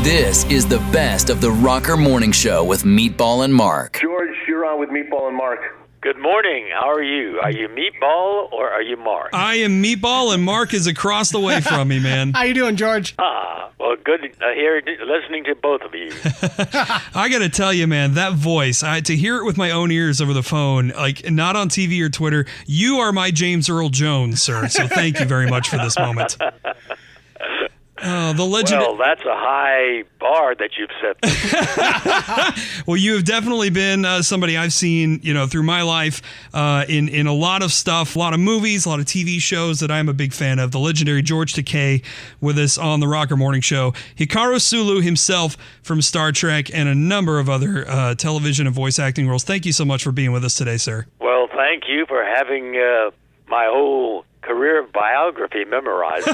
This is the best of the Rocker Morning Show with Meatball and Mark. George, you're on with Meatball and Mark. Good morning. How are you? Are you Meatball or are you Mark? I am Meatball, and Mark is across the way from me, man. How you doing, George? Well, good listening to both of you. I got to tell you, man, that voice, to hear it with my own ears over the phone, like not on TV or Twitter, you are my James Earl Jones, sir. So thank you very much for this moment. The legend. Well, that's a high bar that you've set. Well, you have definitely been somebody I've seen, through my life in a lot of stuff, a lot of movies, a lot of TV shows that I'm a big fan of. The legendary George Takei with us on the Rocker Morning Show. Hikaru Sulu himself from Star Trek and a number of other television and voice acting roles. Thank you so much for being with us today, sir. Well, thank you for having my whole career biography memorized.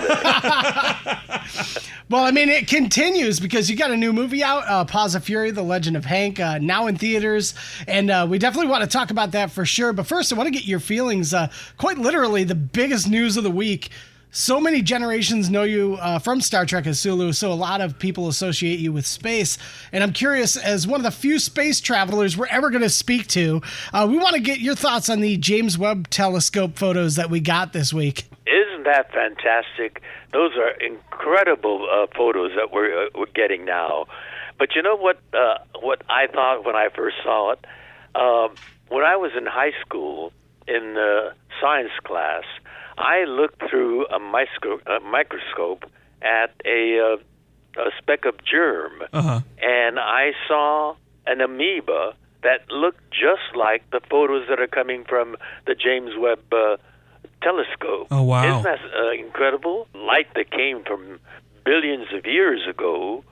Well, I mean, it continues because you got a new movie out, Paws of Fury, The Legend of Hank, now in theaters, and we definitely want to talk about that for sure. But first, I want to get your feelings, quite literally, the biggest news of the week. So many generations know you from Star Trek as Sulu, so a lot of people associate you with space. And I'm curious, as one of the few space travelers we're ever going to speak to, we want to get your thoughts on the James Webb Telescope photos that we got this week. Isn't that fantastic? Those are incredible photos that we're getting now. But you know what I thought when I first saw it? When I was in high school in science class, I looked through a microscope at a speck of germ, and I saw an amoeba that looked just like the photos that are coming from the James Webb Telescope. Oh, wow. Isn't that incredible? Light that came from billions of years ago,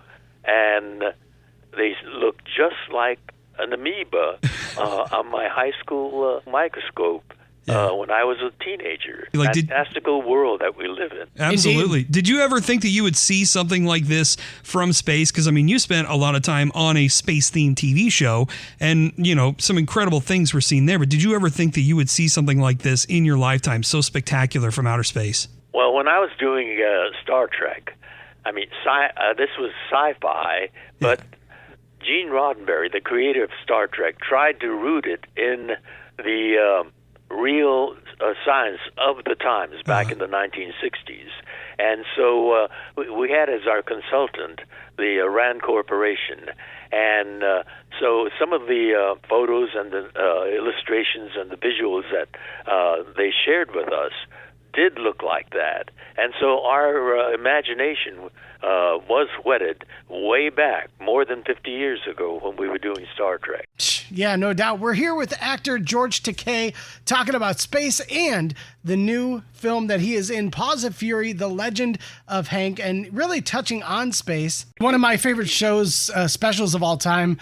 and they look just like an amoeba on my high school microscope. When I was a teenager. Fantastical world that we live in. Absolutely. Indeed. Did you ever think that you would see something like this from space? Because, I mean, you spent a lot of time on a space-themed TV show, and, some incredible things were seen there. But did you ever think that you would see something like this in your lifetime, so spectacular from outer space? Well, when I was doing Star Trek, I mean, this was sci-fi, but Gene Roddenberry, the creator of Star Trek, tried to root it in the real science of the times back in the 1960s. And so we had as our consultant the RAND Corporation. And so some of the photos and the illustrations and the visuals that they shared with us did look like that. And so our imagination was whetted way back, more than 50 years ago when we were doing Star Trek. Yeah, no doubt. We're here with actor George Takei talking about space and the new film that he is in, Paws of Fury, The Legend of Hank, and really touching on space. One of my favorite shows, specials of all time,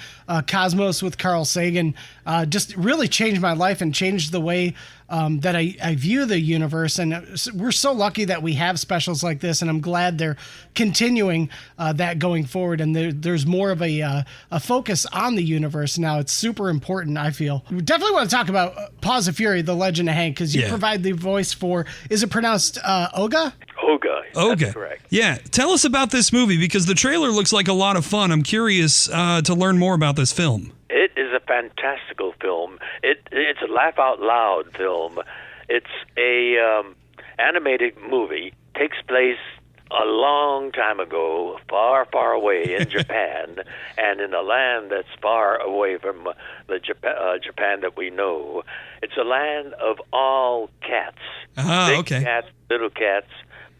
Cosmos with Carl Sagan, just really changed my life and changed the way that I view the universe. And we're so lucky that we have specials like this, and I'm glad they're continuing that going forward. And there's more of a focus on the universe now. It's super important, I feel. We definitely want to talk about Paws of Fury, The Legend of Hank, because you provide the voice for, is it pronounced Oga? Oga, that's correct. Yeah, tell us about this movie, because the trailer looks like a lot of fun. I'm curious to learn more about this film. It is a fantastical film. It's a laugh-out-loud film. It's a animated movie. Takes place a long time ago, far, far away in Japan, and in a land that's far away from the Japan that we know. It's a land of all cats. Big cats, little cats,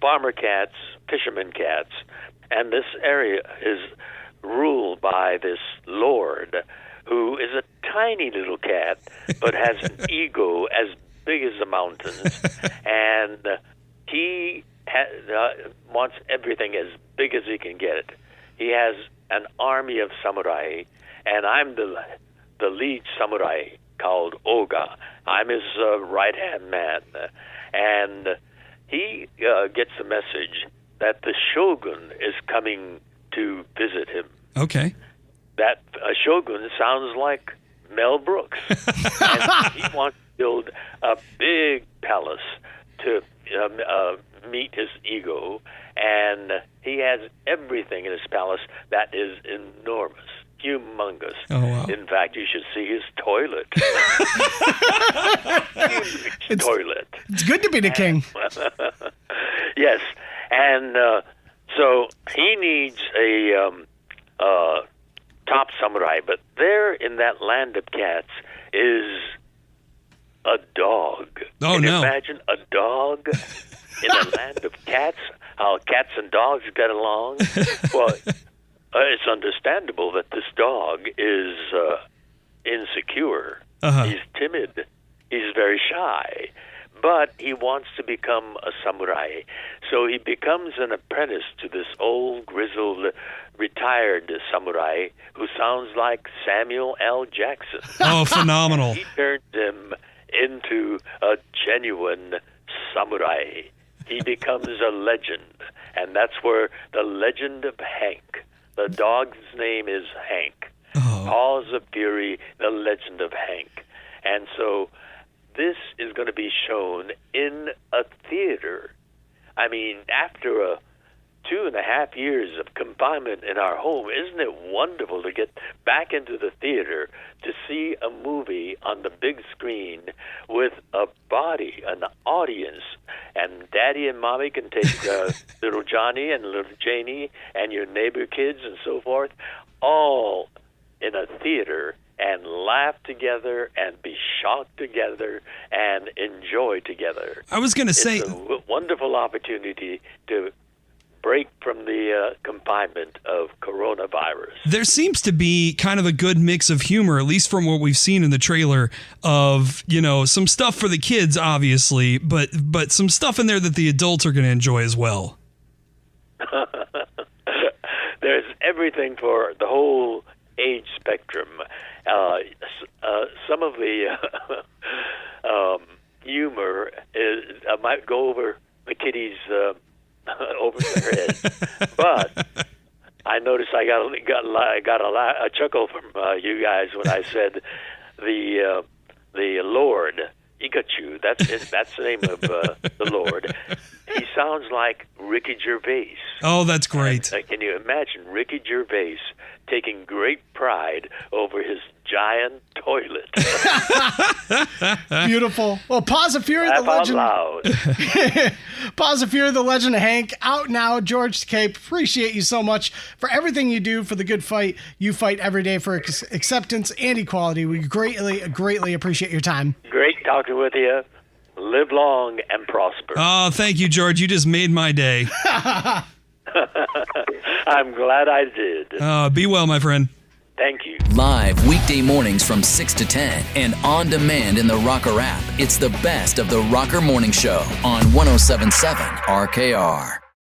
farmer cats, fisherman cats. And this area is ruled by this lord who is a tiny little cat, but has an ego as big as the mountains. And he wants everything as big as he can get it. He has an army of samurai, and I'm the lead samurai called Oga. I'm his right-hand man. And he gets a message that the shogun is coming to visit him. Okay. That shogun sounds like Mel Brooks. And he wants to build a big palace to meet his ego, and he has everything in his palace that is enormous, humongous. Oh, wow. In fact, you should see his toilet. Huge toilet. It's good to be the king. Yes, and so he needs a top samurai, but there in that land of cats is a dog. Oh, Can you no. imagine a dog in a land of cats? How cats and dogs get along? Well, it's understandable that this dog is insecure. Uh-huh. He's timid. He's very shy. But he wants to become a samurai. So he becomes an apprentice to this old, grizzled, retired samurai who sounds like Samuel L. Jackson. Oh, phenomenal. He turns him into a genuine samurai. He becomes a legend. And that's where the legend of Hank, the dog's name is Hank. Oh. Paws of Fury, the legend of Hank. And so this is going to be shown in a theater. I mean, after 2.5 years of confinement in our home, isn't it wonderful to get back into the theater to see a movie on the big screen with a body, an audience, and Daddy and Mommy can take little Johnny and little Janie and your neighbor kids and so forth, all in a theater, and laugh together and be shocked together and enjoy together. I was going to say, It's a wonderful opportunity to break from the confinement of coronavirus. there seems to be kind of a good mix of humor, at least from what we've seen in the trailer, of, you know, some stuff for the kids, obviously, but some stuff in there that the adults are going to enjoy as well. There's everything for the whole age spectrum. Some of the humor might go over the kiddies' over their head, but I noticed I got a chuckle from you guys when I said the Lord Ikachu. That's the name of the Lord. He sounds like Ricky Gervais. Oh, that's great. And, can you imagine Ricky Gervais taking great pride over his giant toilet? Beautiful. Well, Paws of Fury, the Laugh out legend. loud. Paws of Fury, the legend of Hank, out now. George Takei, appreciate you so much for everything you do for the good fight. You fight every day for acceptance and equality. We greatly appreciate your time. Great talking with you. Live long and prosper. Oh, thank you, George. You just made my day. I'm glad I did. Be well, my friend. Thank you. Live weekday mornings from 6 to 10 and on demand in the Rocker app. It's the best of the Rocker Morning Show on 107.7 RKR.